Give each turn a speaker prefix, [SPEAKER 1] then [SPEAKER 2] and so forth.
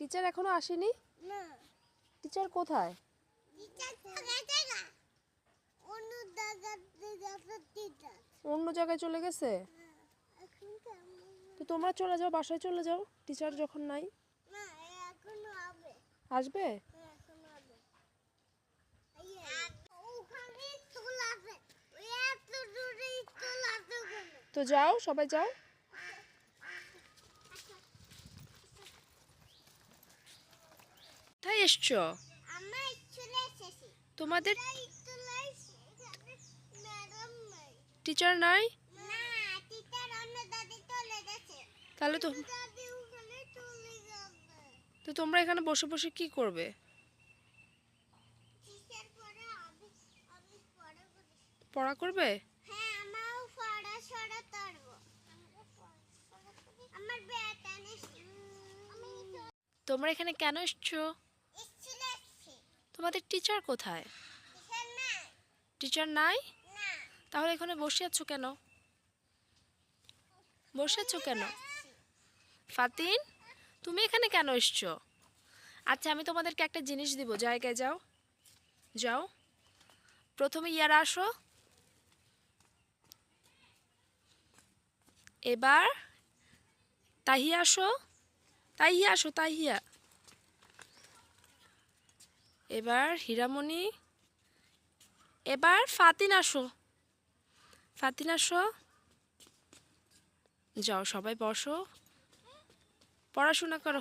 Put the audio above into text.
[SPEAKER 1] Teacher এখনো আসেনি?
[SPEAKER 2] না
[SPEAKER 1] টিচার কোথায়?
[SPEAKER 2] টিচার জায়গা অন্য জায়গাতে গেছে টিচার
[SPEAKER 1] অন্য জায়গায় চলে গেছে?
[SPEAKER 2] এখন কেমন
[SPEAKER 1] তো তোমরা চলে যাও, বাসায় চলে যাও, টিচার যখন নাই।
[SPEAKER 2] না এখনো হবে
[SPEAKER 1] আসবে?
[SPEAKER 2] এখনো হবে ওখানে স্কুল আছে ওই এত দূরে স্কুল আছে ওখানে
[SPEAKER 1] তো যাও, সবাই যাও। কোথায় এসছো?
[SPEAKER 2] আমরা স্কুলে এসেছি
[SPEAKER 1] তোমাদের
[SPEAKER 2] স্কুলে ম্যাডাম নাই
[SPEAKER 1] টিচার নাই?
[SPEAKER 2] না টিচার অন্য দাদি চলে গেছে
[SPEAKER 1] তাহলে তো
[SPEAKER 2] দাদি ওখানে চলে যাবে
[SPEAKER 1] তো তোমরা এখানে বসে বসে কি করবে?
[SPEAKER 2] টিচার পরে আমি পরে
[SPEAKER 1] পড়া করবে?
[SPEAKER 2] হ্যাঁ আমরাও পড়াশোনা করব আমার ব্যাট আনিস আমি
[SPEAKER 1] তোমরা এখানে কেন এসছো?
[SPEAKER 2] স্কুলে এসেছি
[SPEAKER 1] তোমাদের টিচার কোথায়?
[SPEAKER 2] টিচার নাই
[SPEAKER 1] টিচার নাই?
[SPEAKER 2] না
[SPEAKER 1] তাহলে এখানে বসে আছো কেন? বসে আছো কেন? ফাতিন, তুমি এখানে কেন এসছো? আচ্ছা, আমি তোমাদেরকে একটা জিনিস দিব, জায়গায় যাও। যাও, প্রথমে ইয়ারা আসো। এবার তাহিয়া আসো। তাহিয়া আসো, তাহিয়া। এবার হীরামণি। এবার ফাতিন আসো। ফাতিন আসো। যাও, সবাই বসো, পড়াশোনা করো।